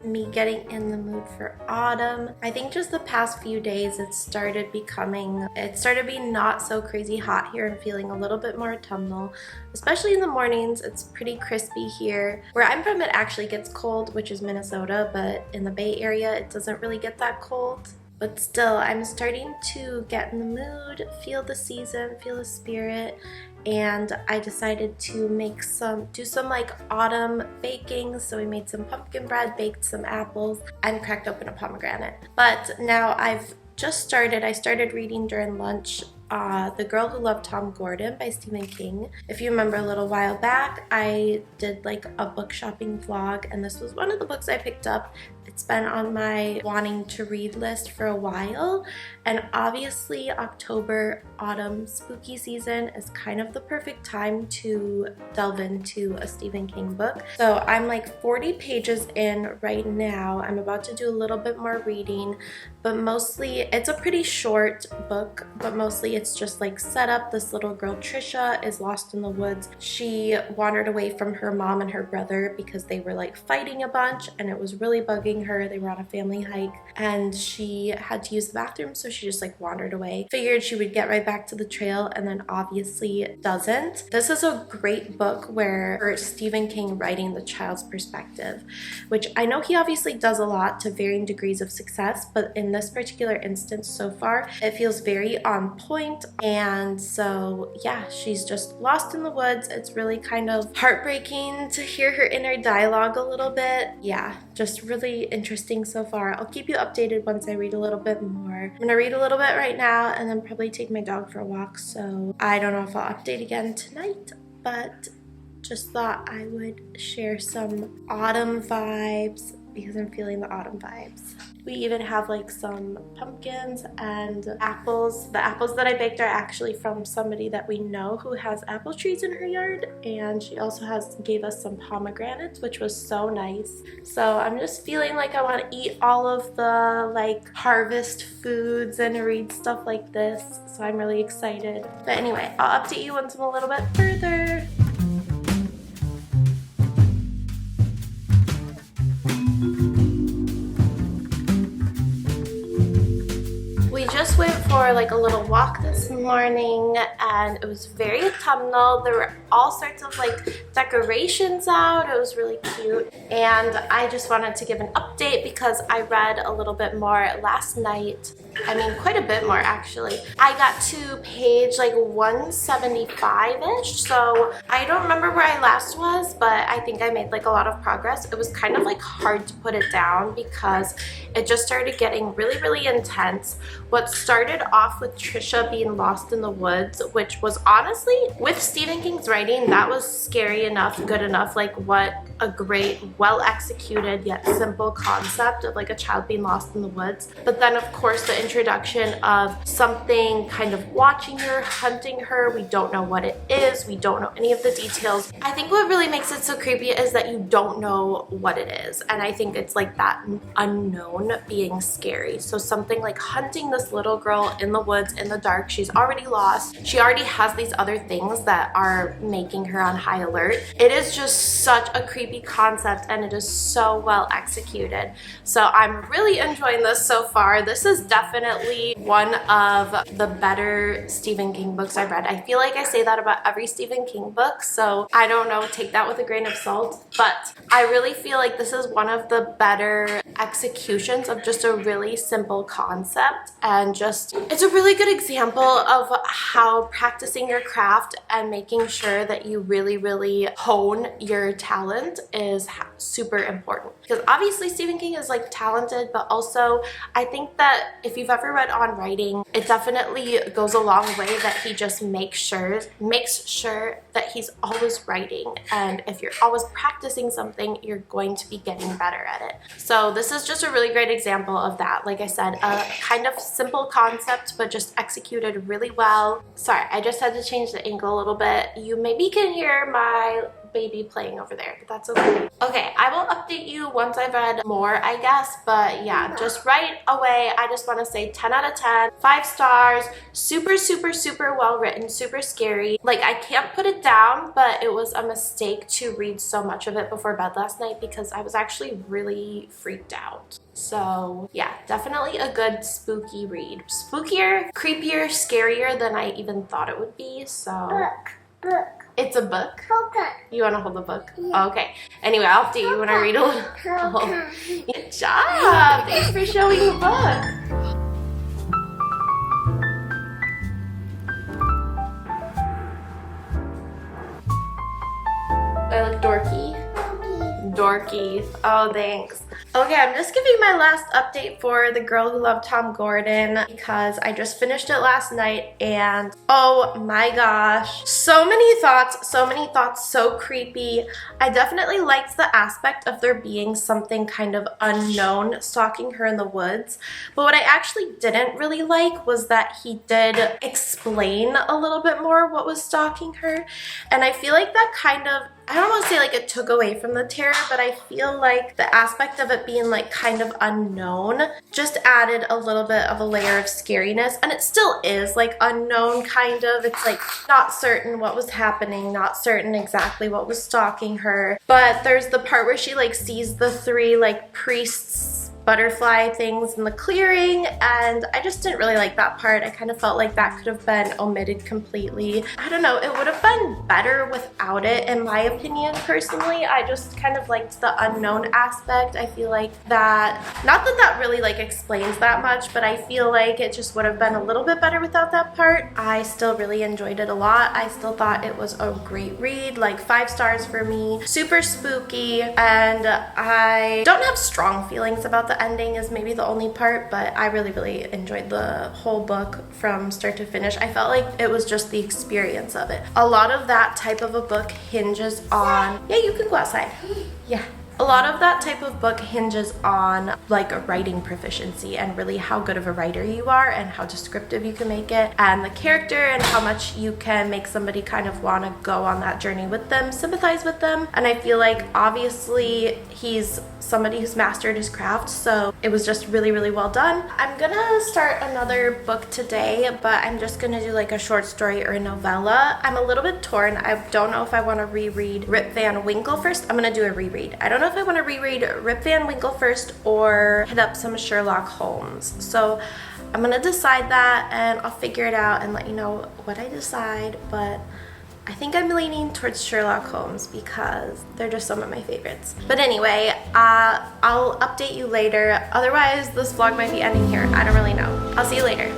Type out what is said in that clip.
Me getting in the mood for autumn. I think just the past few days it started being not so crazy hot here and feeling a little bit more autumnal, especially in the mornings. It's pretty crispy here. Where I'm from, it actually gets cold, which is Minnesota, but in the Bay Area it doesn't really get that cold. But still, I'm starting to get in the mood, feel the season, feel the spirit, and I decided to do some like autumn baking. So we made some pumpkin bread, baked some apples, and cracked open a pomegranate. But now I started reading during lunch The Girl Who Loved Tom Gordon by Stephen King. If you remember, a little while back I did like a book shopping vlog, and this was one of the books I picked up. It's been on my wanting to read list for a while, and obviously October, autumn, spooky season is kind of the perfect time to delve into a Stephen King book. So I'm like 40 pages in right now. I'm about to do a little bit more reading, but mostly it's a pretty short book, but mostly it's just like set up. This little girl, Trisha, is lost in the woods. She wandered away from her mom and her brother because they were like fighting a bunch, and it was really bugging her. They were on a family hike and she had to use the bathroom, so she just like wandered away. Figured she would get right back to the trail, and then obviously doesn't. This is a great book where Stephen King writing the child's perspective, which I know he obviously does a lot to varying degrees of success, but in this particular instance so far it feels very on point. And so yeah, she's just lost in the woods. It's really kind of heartbreaking to hear her inner dialogue a little bit. Yeah, just really interesting so far. I'll keep you updated once I read a little bit more. I'm gonna read a little bit right now and then probably take my dog for a walk, so I don't know if I'll update again tonight, but just thought I would share some autumn vibes because I'm feeling the autumn vibes. We even have like some pumpkins and apples. The apples that I baked are actually from somebody that we know who has apple trees in her yard, and she also gave us some pomegranates, which was so nice. So I'm just feeling like I want to eat all of the like harvest foods and read stuff like this, so I'm really excited. But anyway, I'll update you once I'm a little bit further. We just went for like a little walk this morning, and it was very autumnal. There were all sorts of like decorations out. It was really cute, and I just wanted to give an update because I read a little bit more last night. I mean, quite a bit more actually. I got to page like 175-ish, so I don't remember where I last was, but I think I made like a lot of progress. It was kind of like hard to put it down because it just started getting really, really intense. What started off with Trisha being lost in the woods, which was honestly, with Stephen King's writing, that was scary enough, good enough. Like, what a great, well executed yet simple concept of like a child being lost in the woods. But then of course the introduction of something kind of watching her, hunting her. We don't know what it is. We don't know any of the details. I think what really makes it so creepy is that you don't know what it is, and I think it's like that unknown being scary. So something like hunting this little girl in the woods in the dark. She's already lost. She already has these other things that are making her on high alert. It is just such a creepy concept, and it is so well executed. So I'm really enjoying this so far. This is definitely one of the better Stephen King books I've read. I feel like I say that about every Stephen King book, so I don't know, take that with a grain of salt, but I really feel like this is one of the better executions of just a really simple concept, and just it's a really good example of how practicing your craft and making sure that you really hone your talent is super important. Because obviously Stephen King is like talented, but also I think that if you've ever read On Writing, it definitely goes a long way that he just makes sure that he's always writing, and if you're always practicing something, you're going to be getting better at it. So this is just a really great example of that. Like I said, a kind of simple concept, but just executed really well. Sorry, I just had to change the angle a little bit. You maybe can hear my baby playing over there, but that's okay. Okay, I will update you once I've read more, I guess, but yeah, just right away, I just want to say 10 out of 10, 5 stars, super, super, super well written, super scary. Like, I can't put it down, but it was a mistake to read so much of it before bed last night because I was actually really freaked out. So yeah, definitely a good spooky read. Spookier, creepier, scarier than I even thought it would be, so. Book. It's a book? Okay. You want to hold the book? Yeah. Okay. Anyway, I'll update you when I read a little. Okay. Good job! Thanks for showing the book. I look dorky. Dorky. Oh, thanks. Okay, I'm just giving my last update for The Girl Who Loved Tom Gordon because I just finished it last night and oh my gosh, so many thoughts, so creepy. I definitely liked the aspect of there being something kind of unknown stalking her in the woods, but what I actually didn't really like was that he did explain a little bit more what was stalking her, and I feel like that kind of, I don't want to say like it took away from the terror, but I feel like the aspect of it being like kind of unknown just added a little bit of a layer of scariness, and it still is like unknown kind of. It's like not certain what was happening, not certain exactly what was stalking her, but there's the part where she like sees the 3 like priests butterfly things in the clearing, and I just didn't really like that part. I kind of felt like that could have been omitted completely. I don't know, it would have been better without it in my opinion personally. I just kind of liked the unknown aspect. I feel like that, not that that really like explains that much, but I feel like it just would have been a little bit better without that part. I still really enjoyed it a lot. I still thought it was a great read, like 5 stars for me. Super spooky, and I don't have strong feelings about the ending is maybe the only part, but I really enjoyed the whole book from start to finish. I felt like it was just the experience of it. A lot of that type of a book hinges on, yeah, you can go outside. Yeah. A lot of that type of book hinges on like a writing proficiency and really how good of a writer you are and how descriptive you can make it, and the character and how much you can make somebody kind of want to go on that journey with them, sympathize with them. And I feel like obviously he's somebody who's mastered his craft, so it was just really well done. I'm gonna start another book today, but I'm just gonna do like a short story or a novella. I'm a little bit torn. I don't know if I want to reread Rip Van Winkle first. I'm gonna do a reread. I don't know if I want to reread Rip Van Winkle first or hit up some Sherlock Holmes. So I'm gonna decide that and I'll figure it out and let you know what I decide, but I think I'm leaning towards Sherlock Holmes because they're just some of my favorites. But anyway, I'll update you later. Otherwise, this vlog might be ending here. I don't really know. I'll see you later.